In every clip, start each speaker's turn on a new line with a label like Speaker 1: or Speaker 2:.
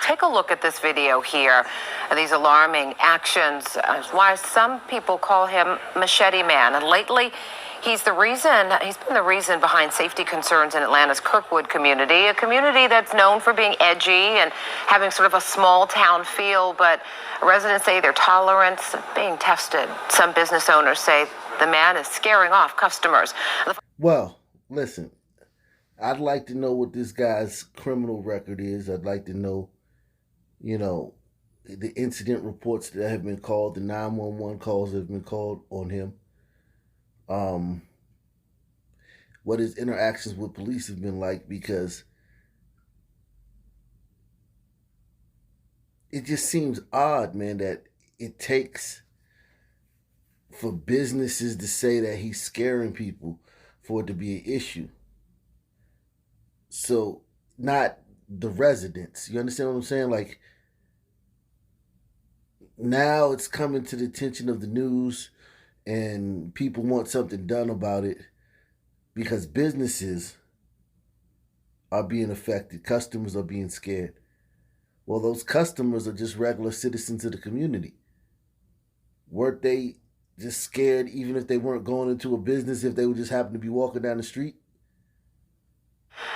Speaker 1: Take a look at this video here. These alarming actions. Why some people call him Machete Man. And lately, he's been the reason behind safety concerns in Atlanta's Kirkwood community, a community that's known for being edgy and having sort of a small town feel, but residents say their tolerance being tested. Some business owners say the man is scaring off customers.
Speaker 2: Well, listen, I'd like to know what this guy's criminal record is. I'd like to know, the incident reports that have been called, the 911 calls that have been called on him. What his interactions with police have been like, because it just seems odd, man, that it takes for businesses to say that he's scaring people for it to be an issue. So, not the residents. You understand what I'm saying? Like, now it's coming to the attention of the news and people want something done about it because businesses are being affected. Customers are being scared. Well, those customers are just regular citizens of the community. Weren't they just scared even if they weren't going into a business, if they would just happen to be walking down the street?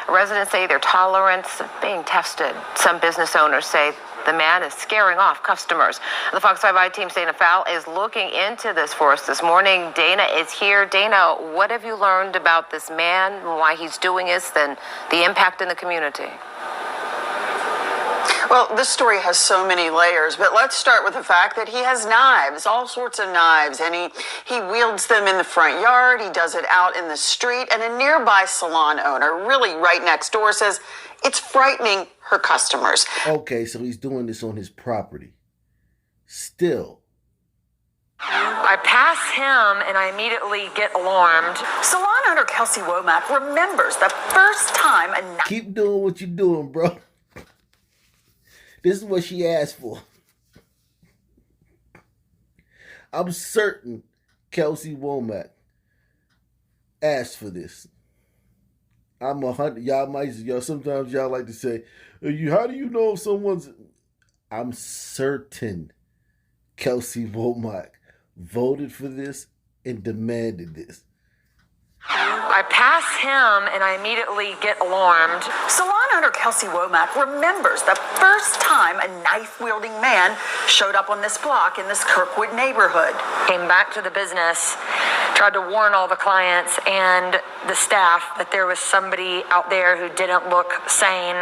Speaker 1: Residents say their tolerance being tested. Some business owners say the man is scaring off customers. The Fox 5 team's Dana Fowl is looking into this for us this morning. Dana is here. Dana, what have you learned about this man, why he's doing this, and the impact in the community?
Speaker 3: Well, this story has so many layers, but let's start with the fact that he has knives, all sorts of knives, and he wields them in the front yard. He does it out in the street, and a nearby salon owner, really right next door, says it's frightening her customers.
Speaker 2: Okay, so he's doing this on his property. Still.
Speaker 1: I pass him and I immediately get alarmed.
Speaker 3: Salon owner Kelsey Womack remembers the first time a
Speaker 2: Keep doing what you're doing, bro. This is what she asked for. I'm certain Kelsey Womack asked for this. I'm 100. Y'all sometimes y'all like to say, how do you know if someone's... I'm certain Kelsey Womack voted for this and demanded this.
Speaker 1: I pass him and I immediately get alarmed.
Speaker 3: Salon owner Kelsey Womack remembers the first time a knife-wielding man showed up on this block in this Kirkwood neighborhood.
Speaker 1: Came back to the business, tried to warn all the clients and the staff that there was somebody out there who didn't look sane,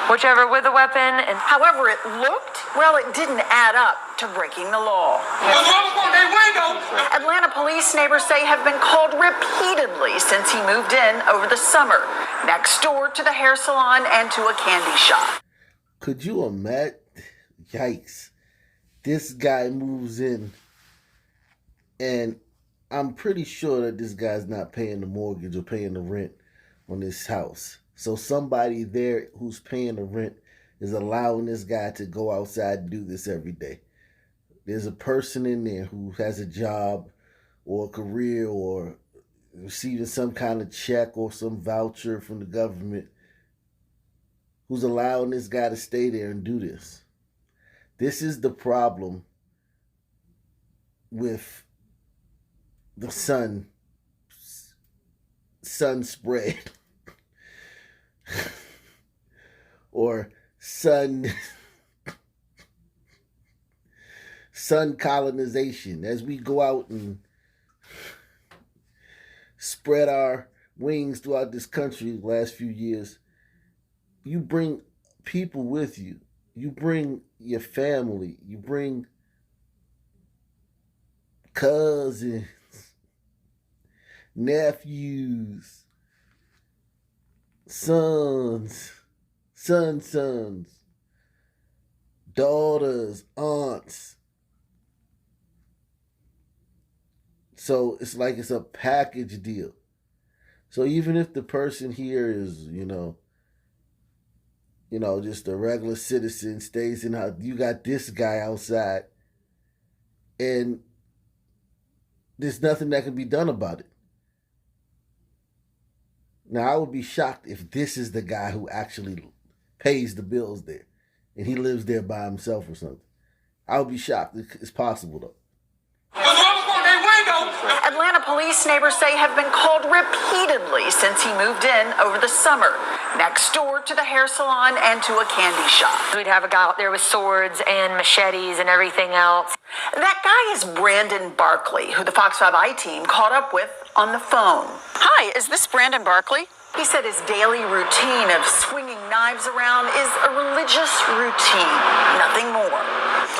Speaker 1: whichever with a weapon. And
Speaker 3: however it looked, well, it didn't add up to breaking the law. Atlanta police, neighbors say, have been called repeatedly since he moved in over the summer, next door to the hair salon and to a candy shop.
Speaker 2: Could you imagine? Yikes. This guy moves in, and I'm pretty sure that this guy's not paying the mortgage or paying the rent on this house. So somebody there who's paying the rent is allowing this guy to go outside and do this every day. There's a person in there who has a job or a career or receiving some kind of check or some voucher from the government who's allowing this guy to stay there and do this. This is the problem with the sun spread or sun colonization. As we go out and spread our wings throughout this country the last few years, you bring people with you. You bring your family. You bring cousins, nephews, sons, daughters, aunts. So it's like it's a package deal. So even if the person here is, just a regular citizen, stays in house, you got this guy outside, and there's nothing that can be done about it. Now, I would be shocked if this is the guy who actually pays the bills there. and he lives there by himself or something. I would be shocked. It's possible though.
Speaker 3: Atlanta police, neighbors say, have been called repeatedly since he moved in over the summer, next door to the hair salon and to a candy shop.
Speaker 4: We'd have a guy out there with swords and machetes and everything else.
Speaker 3: That guy is Brandon Barkley, who the Fox 5i team caught up with on the phone. Hi, is this Brandon Barkley? He said his daily routine of swinging knives around is a religious routine, nothing more.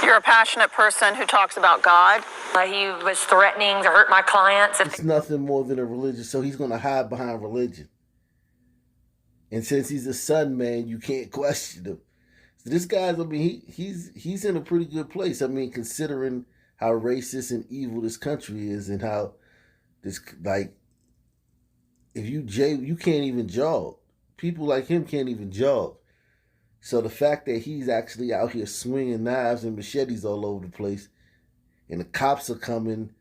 Speaker 3: You're a passionate person who talks about God.
Speaker 4: He was threatening to hurt my clients.
Speaker 2: It's nothing more than a religion, so he's going to hide behind religion. And since he's a son, man, you can't question him. So this guy's, I mean, he's in a pretty good place. I mean, considering how racist and evil this country is, and how this, like, if you can't even jog. People like him can't even jog. So the fact that he's actually out here swinging knives and machetes all over the place, and the cops are coming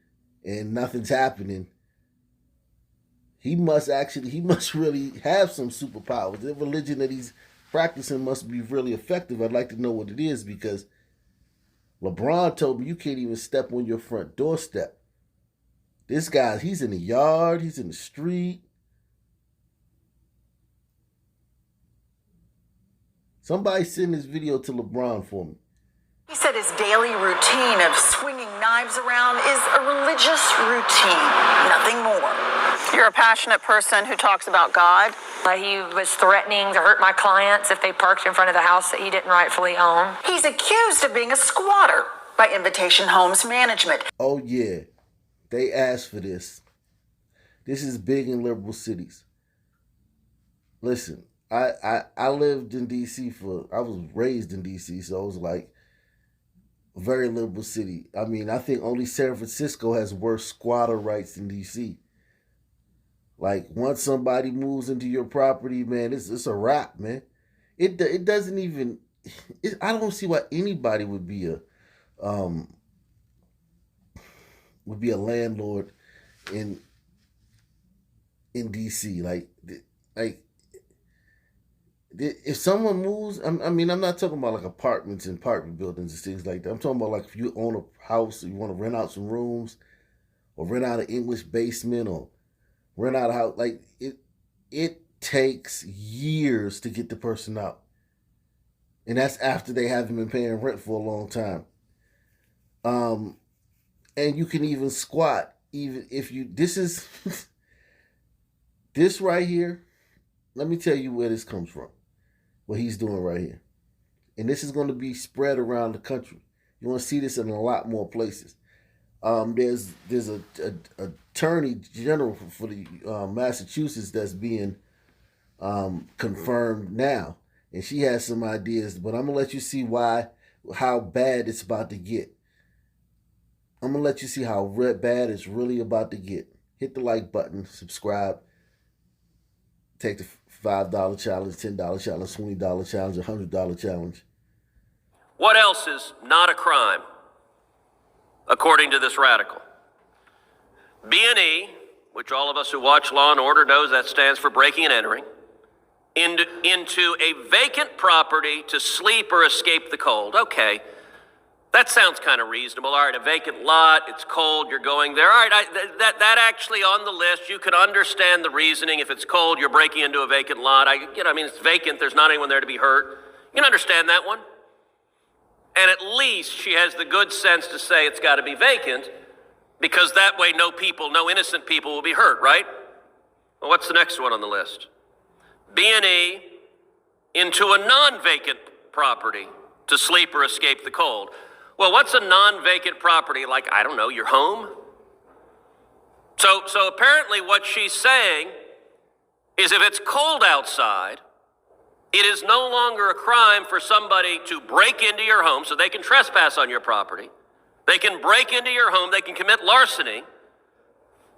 Speaker 2: and nothing's happening, he must really have some superpowers. The religion that he's practicing must be really effective. I'd like to know what it is, because LeBron told me you can't even step on your front doorstep. This guy, he's in the yard, he's in the street. Somebody send this video to LeBron for me.
Speaker 3: He said his daily routine of swinging knives around is a religious routine, nothing more. You're a passionate person who talks about God.
Speaker 4: He was threatening to hurt my clients if they parked in front of the house that he didn't rightfully own.
Speaker 3: He's accused of being a squatter by Invitation Homes Management.
Speaker 2: Oh yeah, they asked for this. This is big in liberal cities. Listen, I lived in D.C. I was raised in D.C., so it was like a very liberal city. I mean, I think only San Francisco has worse squatter rights than D.C. Like, once somebody moves into your property, man, it's a wrap, man. It doesn't even, I don't see why anybody would be a landlord in D.C. Like if someone moves, I mean, I'm not talking about like apartments and apartment buildings and things like that. I'm talking about like if you own a house or you want to rent out some rooms, or rent out an English basement, or rent out a house. Like, it takes years to get the person out. And that's after they haven't been paying rent for a long time. And you can even squat, even if you, this is, this right here, let me tell you where this comes from. What he's doing right here. And this is going to be spread around the country. You want to see this in a lot more places. There's a attorney general for the Massachusetts that's being confirmed now, and she has some ideas. But I'm gonna let you see how bad it's about to get. I'm gonna let you see how bad it's really about to get. Hit the like button, subscribe, take the $5 challenge, $10 challenge, $20 challenge, $100 challenge.
Speaker 5: What else is not a crime, according to this radical? B&E, which all of us who watch Law and Order knows that stands for breaking and entering, into a vacant property to sleep or escape the cold. Okay, that sounds kind of reasonable. All right, a vacant lot, it's cold, you're going there. All right, that actually on the list, you can understand the reasoning. If it's cold, you're breaking into a vacant lot. It's vacant, there's not anyone there to be hurt. You can understand that one. And at least she has the good sense to say it's got to be vacant, because that way no innocent people will be hurt, right? Well, what's the next one on the list? B&E into a non-vacant property to sleep or escape the cold. Well, what's a non-vacant property? Like, I don't know, your home? So apparently what she's saying is if it's cold outside, it is no longer a crime for somebody to break into your home, so they can trespass on your property. They can break into your home, they can commit larceny,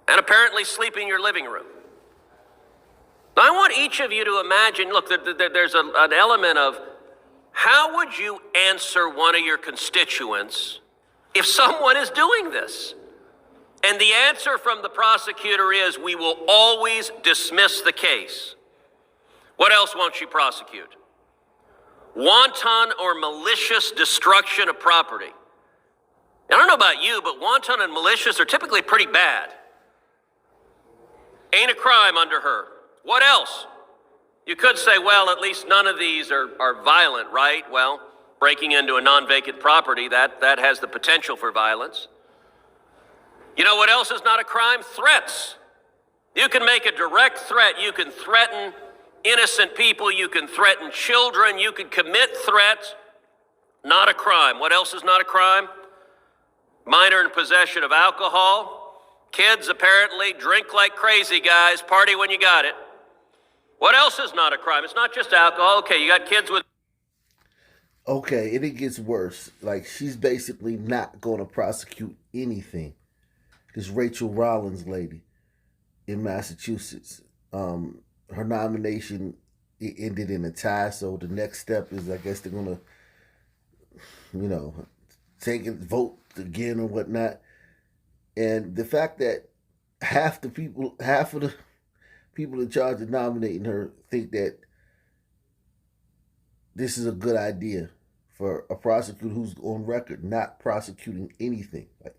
Speaker 5: and apparently sleep in your living room. Now, I want each of you to imagine, look, there's an element of how would you answer one of your constituents if someone is doing this? And the answer from the prosecutor is, we will always dismiss the case. What else won't she prosecute? wanton or malicious destruction of property. I don't know about you, but wanton and malicious are typically pretty bad. Ain't a crime under her. What else? You could say, well, at least none of these are violent, right? Well, breaking into a non-vacant property, that has the potential for violence. You know what else is not a crime? Threats. You can make a direct threat. You can threaten innocent people. You can threaten children. You can commit threats. Not a crime. What else is not a crime? Minor in possession of alcohol. Kids apparently drink like crazy guys. Party when you got it. What else is not a crime? It's not just alcohol. Okay, you got kids with...
Speaker 2: Okay, and it gets worse. Like, she's basically not going to prosecute anything. This Rachel Rollins lady in Massachusetts, her nomination, it ended in a tie. So the next step is, I guess, they're going to, take and vote again or whatnot. And the fact that half of the people in charge of nominating her think that this is a good idea for a prosecutor who's on record not prosecuting anything. Like,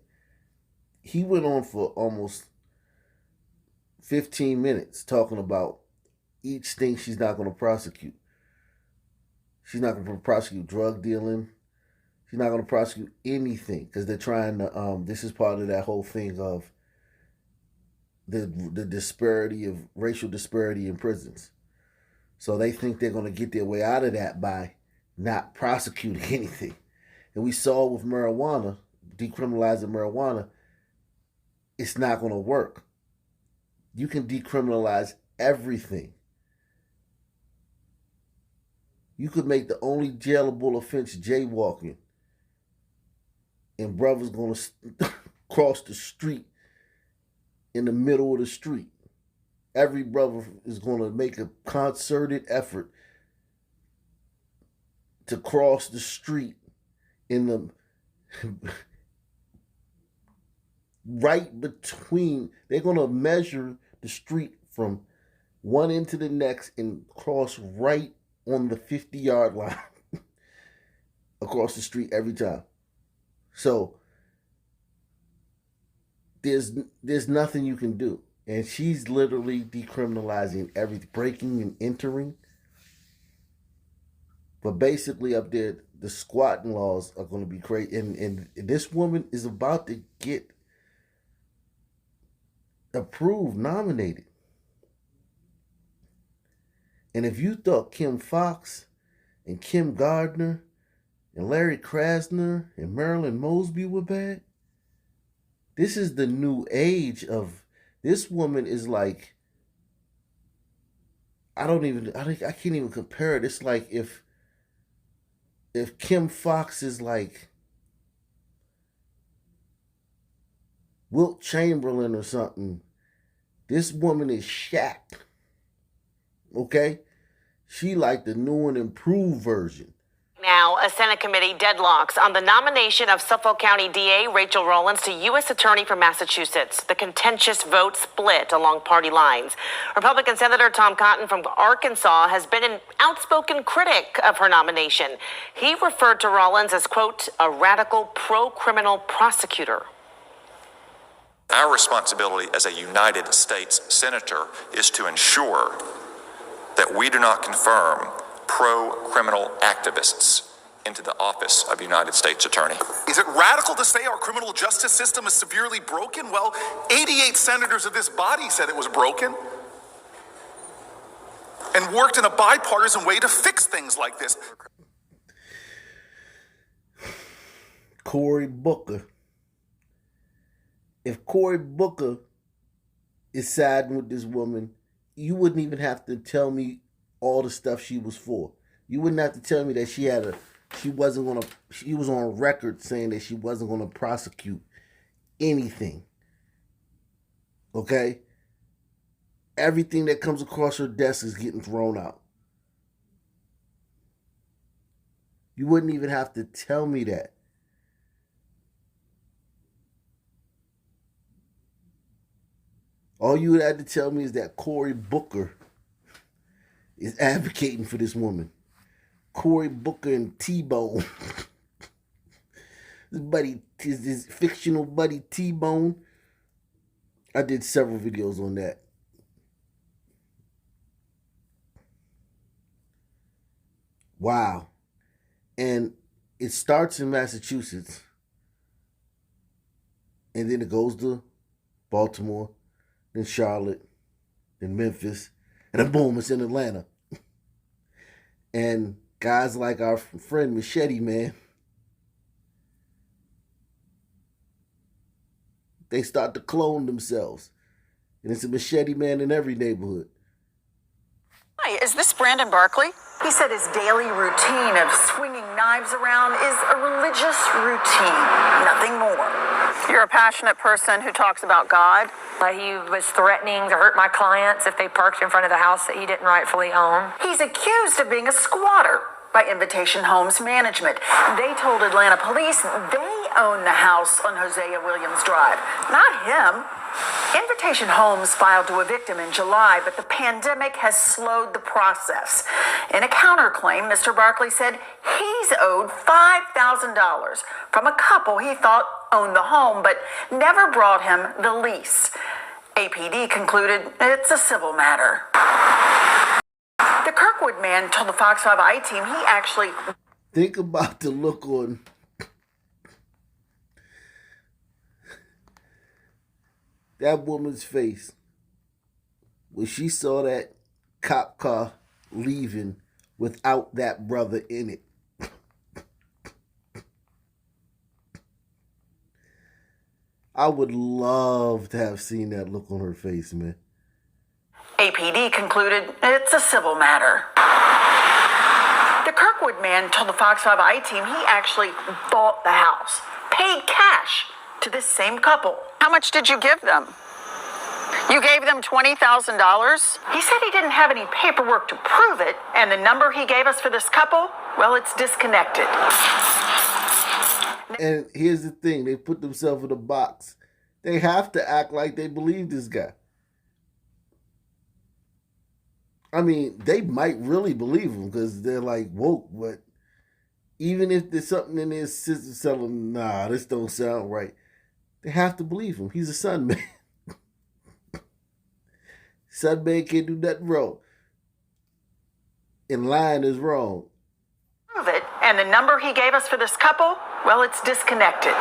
Speaker 2: he went on for almost 15 minutes talking about each thing she's not going to prosecute. She's not going to prosecute drug dealing. She's not going to prosecute anything because they're trying to, this is part of that whole thing of the disparity of racial disparity in prisons. So they think they're going to get their way out of that by not prosecuting anything. And we saw with marijuana, decriminalizing marijuana, it's not going to work. You can decriminalize everything. You could make the only jailable offense jaywalking, and brothers going to cross the street in the middle of the street. Every brother is going to make a concerted effort to cross the street in the right between. They're going to measure the street from one end to the next and cross right on the 50-yard line across the street every time. So there's nothing you can do. And she's literally decriminalizing everything, breaking and entering. But basically up there, the squatting laws are going to be crazy. And this woman is about to get approved, nominated. And if you thought Kim Fox and Kim Gardner and Larry Krasner and Marilyn Mosby were bad, this is the new age of... This woman is like, I can't even compare it. It's like if Kim Fox is like Wilt Chamberlain or something, this woman is Shaq. Okay? She like the new and improved version.
Speaker 6: Now, a Senate committee deadlocks on the nomination of Suffolk County DA Rachel Rollins to U.S. Attorney for Massachusetts. The contentious vote split along party lines. Republican Senator Tom Cotton from Arkansas has been an outspoken critic of her nomination. He referred to Rollins as, quote, a radical pro-criminal prosecutor.
Speaker 7: Our responsibility as a United States Senator is to ensure that we do not confirm pro-criminal activists into the office of United States Attorney.
Speaker 8: Is it radical to say our criminal justice system is severely broken? Well, 88 senators of this body said it was broken and worked in a bipartisan way to fix things like this.
Speaker 2: Cory Booker. If Cory Booker is siding with this woman, you wouldn't even have to tell me all the stuff she was for. You wouldn't have to tell me that she was on record saying that she wasn't going to prosecute anything. Okay? Everything that comes across her desk is getting thrown out. You wouldn't even have to tell me that. All you would have to tell me is that Cory Booker is advocating for this woman. Cory Booker and T-Bone. His fictional buddy T-Bone. I did several videos on that. Wow. And it starts in Massachusetts. And then it goes to Baltimore, then Charlotte, then Memphis, and then boom, it's in Atlanta. And guys like our friend Machete Man, they start to clone themselves. And it's a Machete Man in every neighborhood.
Speaker 3: Hi, is this Brandon Barkley? He said his daily routine of swinging knives around is a religious routine, nothing more. You're a passionate person who talks about God.
Speaker 4: He was threatening to hurt my clients if they parked in front of the house that he didn't rightfully own.
Speaker 3: He's accused of being a squatter by Invitation Homes Management. They told Atlanta police they own the house on Hosea Williams Drive, not him. Invitation Homes filed to evict him in July, but the pandemic has slowed the process. In a counterclaim, Mr. Barkley said he's owed $5,000 from a couple he thought owned the home, but never brought him the lease. APD concluded it's a civil matter. The Kirkwood man told the Fox 5 I-Team he actually...
Speaker 2: Think about the look on that woman's face when she saw that cop car leaving without that brother in it. I would love to have seen that look on her face, man.
Speaker 3: APD concluded it's a civil matter. The Kirkwood man told the Fox 5 I-Team he actually bought the house, paid cash to this same couple. How much did you give them? You gave them $20,000? He said he didn't have any paperwork to prove it, and the number he gave us for this couple, well, it's disconnected.
Speaker 2: And here's the thing, they put themselves in a box. They have to act like they believe this guy. I mean, they might really believe him because they're like woke, but even if there's something in their system telling them, nah, this don't sound right, they have to believe him. He's a sun man. Sun man can't do nothing wrong. And lying is wrong.
Speaker 3: Prove it, and the number he gave us for this couple, well, it's disconnected.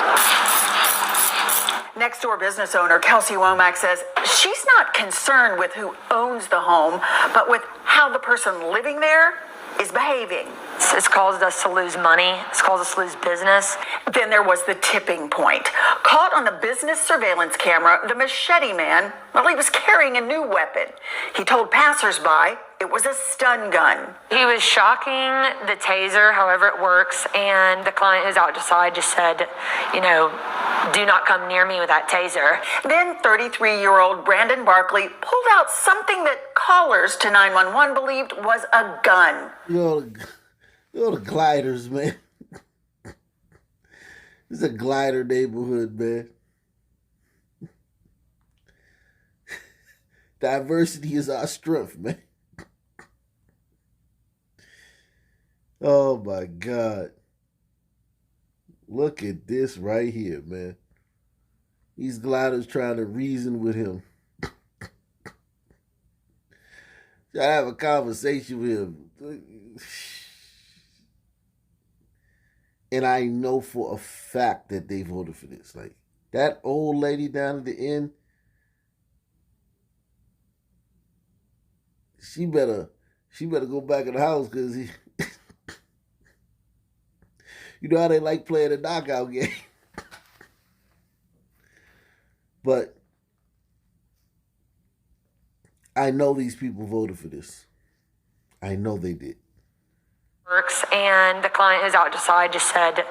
Speaker 3: Next door business owner Kelsey Womack says she's not concerned with who owns the home, but with how the person living there is behaving.
Speaker 4: It's caused us to lose money. It's caused us to lose business.
Speaker 3: Then there was the tipping point. Caught on the business surveillance camera, the Machete Man, well, he was carrying a new weapon. He told passersby it was a stun gun.
Speaker 4: He was shocking the taser, however it works, and the client who's outside just said, do not come near me with that taser.
Speaker 3: Then 33-year-old Brandon Barkley pulled out something that callers to 911 believed was a gun.
Speaker 2: The gliders, man. It's a glider neighborhood, man. Diversity is our strength, man. Oh my God. Look at this right here, man. These gliders trying to reason with him. Try to have a conversation with him. And I know for a fact that they voted for this. Like, that old lady down at the end, she better go back in the house because you know how they like playing a knockout game. But I know these people voted for this. I know they did.
Speaker 4: Works, and the client who's outside just said,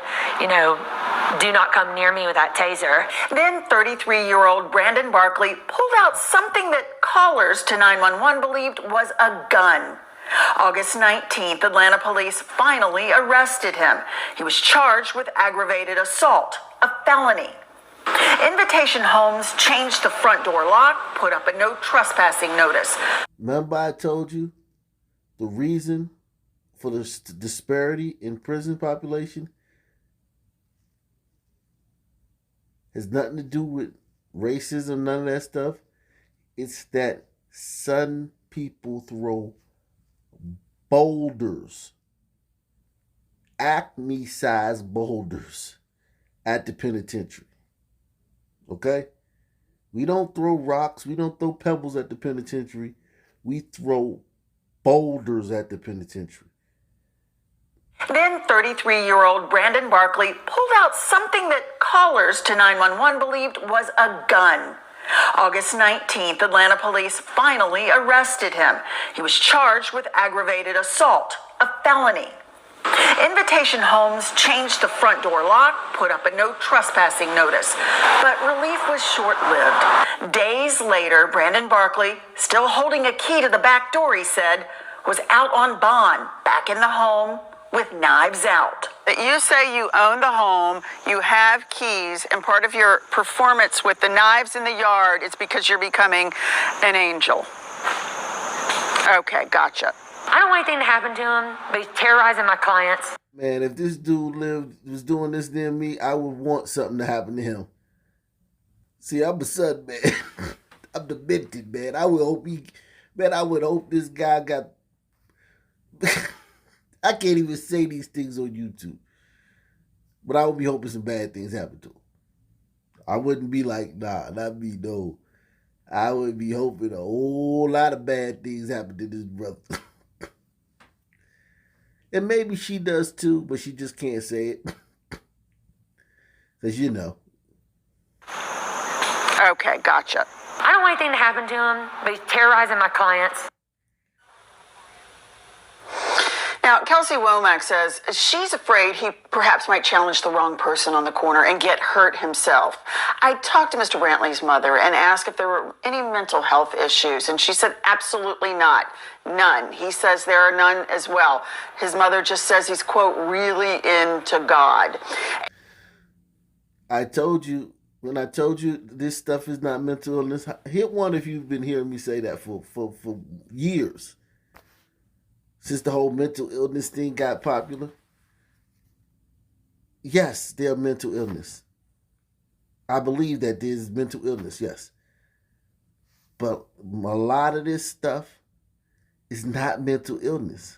Speaker 4: do not come near me with that taser.
Speaker 3: Then 33-year-old Brandon Barkley pulled out something that callers to 911 believed was a gun. August 19th, Atlanta police finally arrested him. He was charged with aggravated assault, a felony. Invitation Homes changed the front door lock, put up a no trespassing notice.
Speaker 2: Remember I told you the reason for the disparity in prison population has nothing to do with racism, none of that stuff. It's that some people throw boulders, Acme-sized boulders, at the penitentiary. Okay? We don't throw rocks. We don't throw pebbles at the penitentiary. We throw boulders at the penitentiary.
Speaker 3: Then 33-year-old Brandon Barkley pulled out something that callers to 911 believed was a gun. August 19th, Atlanta police finally arrested him. He was charged with aggravated assault, a felony. Invitation Homes changed the front door lock, put up a no trespassing notice, but relief was short-lived. Days later, Brandon Barkley, still holding a key to the back door, he said, was out on bond, back in the home with knives out. That you say you own the home, you have keys, and part of your performance with the knives in the yard is because you're becoming an angel. Okay, gotcha.
Speaker 4: I don't want anything to happen to him, but he's terrorizing my clients.
Speaker 2: Man, if this dude was doing this near me, I would want something to happen to him. See, I'm a son, man. I'm demented, man. I would hope this guy got... I can't even say these things on YouTube. But I would be hoping some bad things happen to him. I wouldn't be like, nah, not me, no. I would be hoping a whole lot of bad things happen to this brother. And maybe she does too, but she just can't say it. Because you know.
Speaker 3: Okay, gotcha.
Speaker 4: I don't want anything to happen to him, but he's terrorizing my clients.
Speaker 3: Now, Kelsey Womack says she's afraid he perhaps might challenge the wrong person on the corner and get hurt himself. I talked to Mr. Brantley's mother and asked if there were any mental health issues, and she said absolutely not. None. He says there are none as well. His mother just says he's, quote, really into God.
Speaker 2: I told you, when I told you this stuff is not mental illness, hit one if you've been hearing me say that for years. Since the whole mental illness thing got popular. Yes, they're mental illness. I believe that there's mental illness, yes. But a lot of this stuff is not mental illness.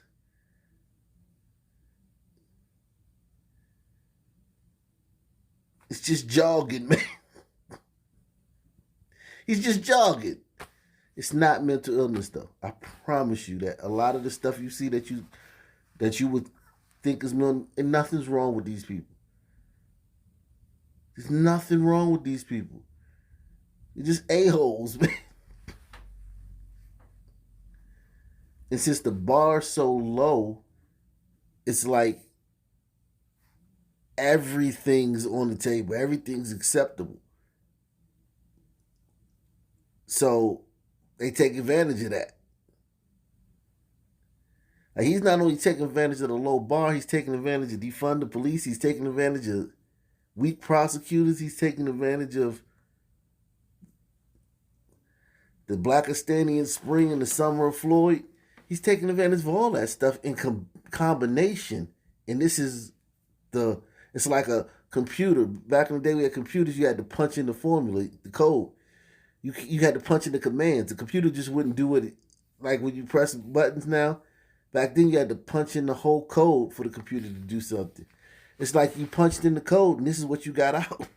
Speaker 2: It's just jogging, man. He's just jogging. It's not mental illness, though. I promise you that a lot of the stuff you see that you would think is mental, and nothing's wrong with these people. There's nothing wrong with these people. They're just a-holes, man. And since the bar's so low, it's like everything's on the table. Everything's acceptable. So they take advantage of that. Like, he's not only taking advantage of the low bar, he's taking advantage of defund the police. He's taking advantage of weak prosecutors. He's taking advantage of the Blackistanian spring and the summer of Floyd. He's taking advantage of all that stuff in combination. And this is it's like a computer. Back in the day we had computers, you had to punch in the formula, the code. You had to punch in the commands. The computer just wouldn't do it like when you press buttons now. Back then you had to punch in the whole code for the computer to do something. It's like you punched in the code and this is what you got out.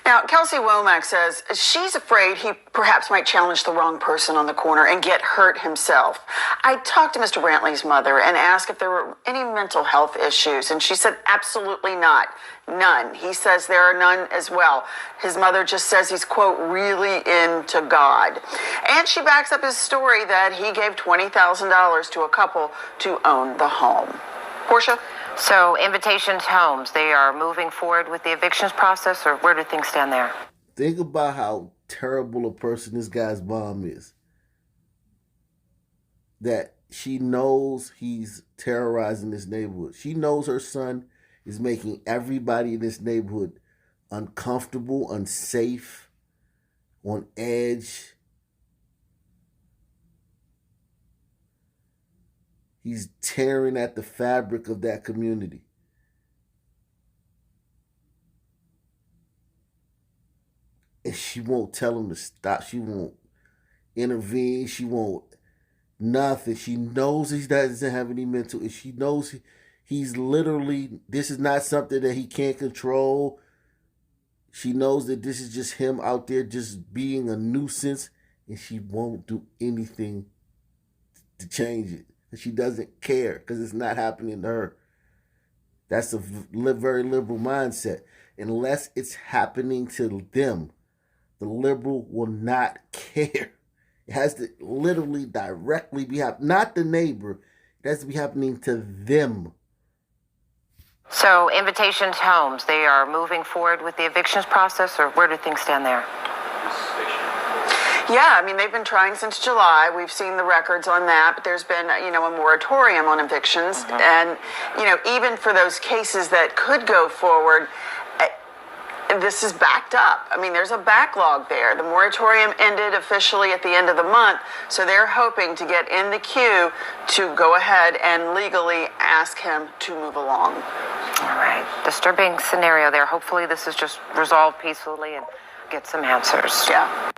Speaker 3: Now, Kelsey Womack says she's afraid he perhaps might challenge the wrong person on the corner and get hurt himself. I talked to Mr. Brantley's mother and asked if there were any mental health issues, and she said absolutely not. None. He says there are none as well. His mother just says he's, quote, really into God. And she backs up his story that he gave $20,000 to a couple to own the home. Portia?
Speaker 1: So Invitations Homes, they are moving forward with the evictions process, or where do things stand there?
Speaker 2: Think about how terrible a person this guy's mom is. That she knows he's terrorizing this neighborhood. She knows her son is making everybody in this neighborhood uncomfortable, unsafe, on edge. He's tearing at the fabric of that community. And she won't tell him to stop. She won't intervene. She won't nothing. She knows he doesn't have any mental. And she knows he's literally, this is not something that he can't control. She knows that this is just him out there just being a nuisance. And she won't do anything to change it. And she doesn't care because it's not happening to her. That's a very liberal mindset. Unless it's happening to them, the liberal will not care. It has to literally directly be happening, not the neighbor. It has to be happening to them.
Speaker 1: So, Invitations Homes, they are moving forward with the evictions process, or where do things stand there?
Speaker 3: Yeah, I mean, they've been trying since July. We've seen the records on that, but there's been, a moratorium on evictions. And, even for those cases that could go forward, this is backed up. I mean, there's a backlog there. The moratorium ended officially at the end of the month, so they're hoping to get in the queue to go ahead and legally ask him to move along.
Speaker 1: All right. Disturbing scenario there. Hopefully this is just resolved peacefully and get some answers.
Speaker 3: Yeah.